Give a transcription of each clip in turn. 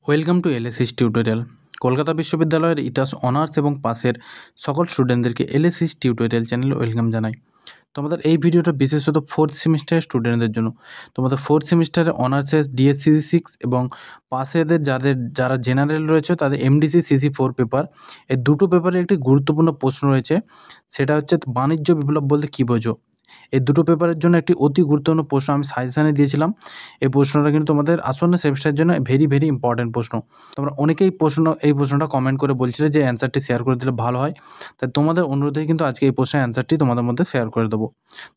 Welcome to LSS tutorial. Kolkata বিশ্ববিদ্যালয়ের ইতিহাস honours এবং পাসের সকল স্টুডেন্টদেরকে এলএসএস টিউটোরিয়াল চ্যানেলে ওয়েলকাম জানাই। তোমাদের এই ভিডিওটা বিশেষত ফোর্থ সেমিস্টারের স্টুডেন্টদের জন্য। তোমাদের ফোর্থ সেমিস্টারে অনার্সের ডিএসসিসি 6 এবং পাসেদের যারা জেনারেল রয়েছে তাদের এমডিসি সিসি 4 পেপার, এই দুটো পেপারে একটি গুরুত্বপূর্ণ প্রশ্ন রয়েছে। সেটা হচ্ছে বাণিজ্য বিপ্লব বলতে কী বোঝো। এই দুটো পেপারের জন্য একটি অতি গুরুত্বপূর্ণ প্রশ্ন আমি সাজেশানে দিয়েছিলাম। এই প্রশ্নটা কিন্তু তোমাদের আসন্ন সেমিস্টারের জন্য ভেরি ইম্পর্টেন্ট প্রশ্ন। তোমরা অনেকেই এই প্রশ্নটা কমেন্ট করে বলছিলে যে অ্যান্সারটি শেয়ার করে দিলে ভালো হয়। তাই তোমাদের অনুরোধেই কিন্তু আজকে এই প্রশ্নের অ্যান্সারটি তোমাদের মধ্যে শেয়ার করে দেবো।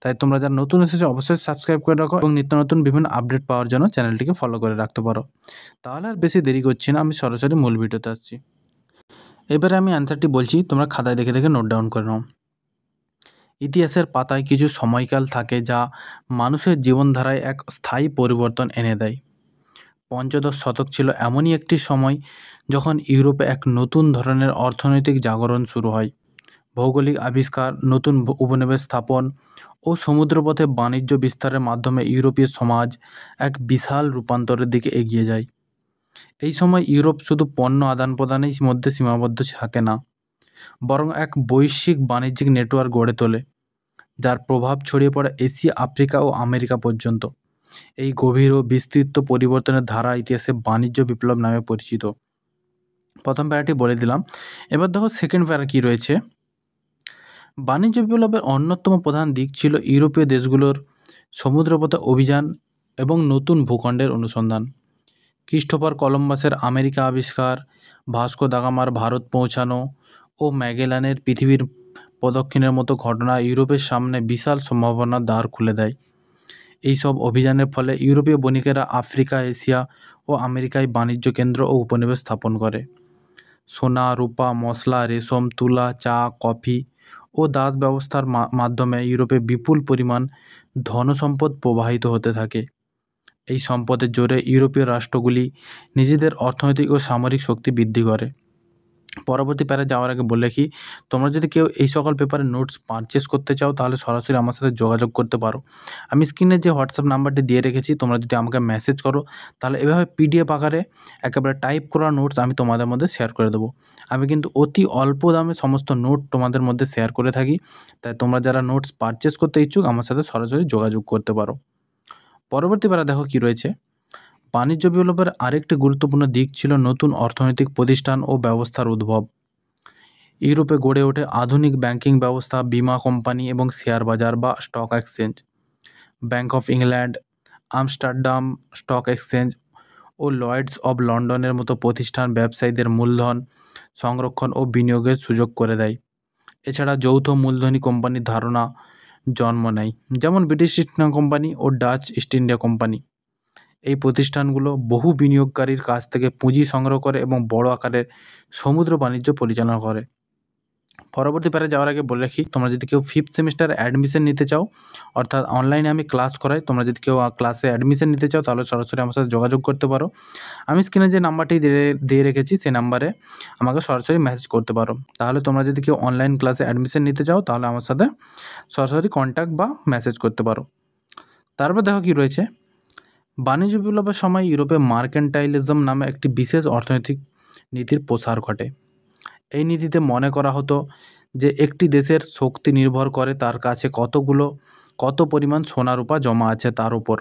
তাই তোমরা যারা নতুন এসেছো অবশ্যই সাবস্ক্রাইব করে রাখো এবং নিত্য নতুন বিভিন্ন আপডেট পাওয়ার জন্য চ্যানেলটিকে ফলো করে রাখতে পারো। তাহলে আর বেশি দেরি করছি না, আমি সরাসরি মূল ভিডিওতে আসছি। এবারে আমি অ্যান্সারটি বলছি, তোমরা খাতায় দেখে দেখে নোট ডাউন করে নাও। ইতিহাসের পাতায় কিছু সময়কাল থাকে যা মানুষের জীবনধারায় এক স্থায়ী পরিবর্তন এনে দেয়। পঞ্চদশ শতক ছিল এমনই একটি সময় যখন ইউরোপে এক নতুন ধরনের অর্থনৈতিক জাগরণ শুরু হয়। ভৌগোলিক আবিষ্কার, নতুন উপনিবেশ স্থাপন ও সমুদ্রপথে বাণিজ্য বিস্তারের মাধ্যমে ইউরোপীয় সমাজ এক বিশাল রূপান্তরের দিকে এগিয়ে যায়। এই সময় ইউরোপ শুধু পণ্য আদান প্রদানের মধ্যে সীমাবদ্ধ থাকে না, বরং এক বৈশ্বিক বাণিজ্যিক নেটওয়ার্ক গড়ে তোলে, যার প্রভাব ছড়িয়ে পড়ে এশিয়া, আফ্রিকা ও আমেরিকা পর্যন্ত। এই গভীর ও বিস্তৃত পরিবর্তনের ধারা ইতিহাসে বাণিজ্য বিপ্লব নামে পরিচিত। প্রথম প্যারাটি বলে দিলাম। এবার দেখো সেকেন্ড প্যারা কী রয়েছে। বাণিজ্য বিপ্লবের অন্যতম প্রধান দিক ছিল ইউরোপীয় দেশগুলোর সমুদ্রপথে অভিযান এবং নতুন ভূখণ্ডের অনুসন্ধান। ক্রিস্টোফার কলম্বাসের আমেরিকা আবিষ্কার, ভাস্কো দা গামার ভারত পৌঁছানো ও ম্যাগেলানের পৃথিবীর প্রদক্ষিণের মতো ঘটনা ইউরোপের সামনে বিশাল সম্ভাবনার দ্বার খুলে দেয়। এই সব অভিযানের ফলে ইউরোপীয় বণিকেরা আফ্রিকা, এশিয়া ও আমেরিকায় বাণিজ্য কেন্দ্র ও উপনিবেশ স্থাপন করে। সোনা, রূপা, মশলা, রেশম, তুলা, চা, কফি ও দাস ব্যবস্থার মাধ্যমে ইউরোপে বিপুল পরিমাণ ধনসম্পদ প্রবাহিত হতে থাকে। এই সম্পদের জোরে ইউরোপীয় রাষ্ট্রগুলি নিজেদের অর্থনৈতিক ও সামরিক শক্তি বৃদ্ধি করে। পরবর্তী প্যারা যাওয়ার আগে বলে রাখি, তোমরা যদি কেউ এই সকল পেপারের নোটস পারচেস করতে চাও তাহলে সরাসরি আমার সাথে যোগাযোগ করতে পারো। আমি স্ক্রিনে যে হোয়াটসঅ্যাপ নাম্বারটি দিয়ে রেখেছি, তোমরা যদি আমাকে মেসেজ করো তাহলে এভাবে পিডিএফ আকারে একেবারে টাইপ করা নোটস আমি তোমাদের মধ্যে শেয়ার করে দেবো। আমি কিন্তু অতি অল্প দামে সমস্ত নোট তোমাদের মধ্যে শেয়ার করে থাকি। তাই তোমরা যারা নোটস পারচেস করতে ইচ্ছুক আমার সাথে সরাসরি যোগাযোগ করতে পারো। পরবর্তী প্যারা দেখো কী রয়েছে। বাণিজ্য বিপ্লবের আরেকটি গুরুত্বপূর্ণ দিক ছিল নতুন অর্থনৈতিক প্রতিষ্ঠান ও ব্যবস্থার উদ্ভব। ইউরোপে গড়ে ওঠে আধুনিক ব্যাংকিং ব্যবস্থা, বিমা কোম্পানি এবং শেয়ার বাজার বা stock exchange. Bank of England, Amsterdam stock exchange ও লয়েডস অব লন্ডনের মতো প্রতিষ্ঠান ব্যবসায়ীদের মূলধন সংরক্ষণ ও বিনিয়োগের সুযোগ করে দেয়। এছাড়া যৌথ মূলধনী কোম্পানির ধারণা জন্ম নেয়, যেমন ব্রিটিশ ইস্ট ইন্ডিয়া কোম্পানি ও ডাচ ইস্ট ইন্ডিয়া কোম্পানি। এই প্রতিষ্ঠানগুলো বহু বিনিয়োগকারীর কাছ থেকে পুঁজি সংগ্রহ করে এবং বড় আকারের সমুদ্র বাণিজ্য পরিচালনা করে। পরবর্তী প্যারা যাওয়ার আগে বলে রাখি, তোমরা যদি কেউ ফিফথ সেমিস্টারে অ্যাডমিশন নিতে চাও, অর্থাৎ অনলাইনে আমি ক্লাস করাই, তোমরা যদি কেউ ক্লাসে অ্যাডমিশন নিতে চাও তাহলে সরাসরি আমার সাথে যোগাযোগ করতে পারো। আমি স্ক্রিনে যে নাম্বারটি দিয়ে রেখেছি সেই নাম্বারে আমাকে সরাসরি মেসেজ করতে পারো। তাহলে তোমরা যদি কেউ অনলাইন ক্লাসে অ্যাডমিশন নিতে চাও তাহলে আমার সাথে সরাসরি কন্ট্যাক্ট বা মেসেজ করতে পারো। তারপর দেখো কী রয়েছে। বাণিজ্য বিপ্লবের সময় ইউরোপে মার্কেন্টাইলিজম নামে একটি বিশেষ অর্থনৈতিক নীতির প্রসার ঘটে। এই নীতিতে মনে করা হতো যে একটি দেশের শক্তি নির্ভর করে তার কাছে কত পরিমাণ সোনা রূপা জমা আছে তার উপর।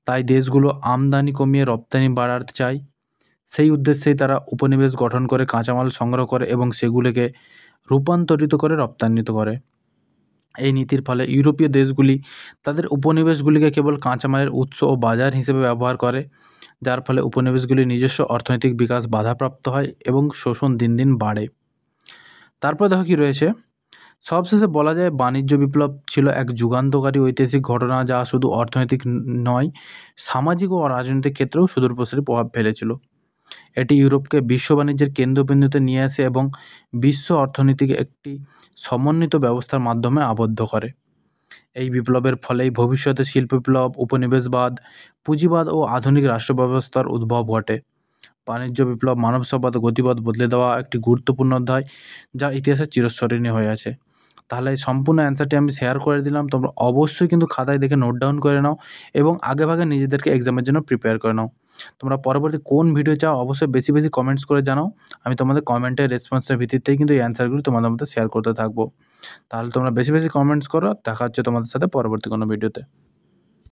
তাই দেশগুলো আমদানি কমিয়ে রপ্তানি বাড়াতে চায়। সেই উদ্দেশ্যেই তারা উপনিবেশ গঠন করে কাঁচামাল সংগ্রহ করে এবং সেগুলোকে রূপান্তরিত করে রপ্তানিত করে। এই নীতির ফলে ইউরোপীয় দেশগুলি তাদের উপনিবেশগুলিকে কেবল কাঁচামালের উৎস ও বাজার হিসেবে ব্যবহার করে, যার ফলে উপনিবেশগুলির নিজস্ব অর্থনৈতিক বিকাশ বাধাপ্রাপ্ত হয় এবং শোষণ দিন দিন বাড়ে। তারপর দেখো কী রয়েছে। সবশেষে বলা যায় বাণিজ্য বিপ্লব ছিল এক যুগান্তকারী ঐতিহাসিক ঘটনা যা শুধু অর্থনৈতিক নয়, সামাজিক ও রাজনৈতিক ক্ষেত্রেও সুদূরপ্রসারী প্রভাব ফেলেছিল। এটি ইউরোপকে বিশ্ব বাণিজ্যের কেন্দ্রবিন্দুতে নিয়ে আসে এবং বিশ্ব অর্থনীতিকে একটি সমন্বিত ব্যবস্থার মাধ্যমে আবদ্ধ করে। এই বিপ্লবের ফলেই ভবিষ্যতে শিল্প বিপ্লব, উপনিবেশবাদ, পুঁজিবাদ ও আধুনিক রাষ্ট্র ব্যবস্থার উদ্ভব ঘটে। বাণিজ্য বিপ্লব মানব সভ্যতার গতিপথ বদলে দেওয়া একটি গুরুত্বপূর্ণ অধ্যায় যা ইতিহাসে চিরস্মরণীয় হয়ে আছে। তাহলে এই সম্পূর্ণ অ্যান্সারটি আমি শেয়ার করে দিলাম। তোমরা অবশ্যই কিন্তু খাতায় দেখে নোট ডাউন করে নাও এবং আগেভাগে নিজেদেরকে এক্সামের জন্য প্রিপেয়ার করে নাও। তোমরা পরবর্তী কোন ভিডিও চাও অবশ্যই বেশি বেশি কমেন্টস করে জানাও। আমি তোমাদের কমেন্টের রেসপন্সের ভিত্তিতেই কিন্তু এই অ্যান্সারগুলো তোমাদের মধ্যে শেয়ার করতে থাকবো। তাহলে তোমরা বেশি বেশি কমেন্টস করো। দেখা হচ্ছে তোমাদের সাথে পরবর্তী কোনো ভিডিওতে।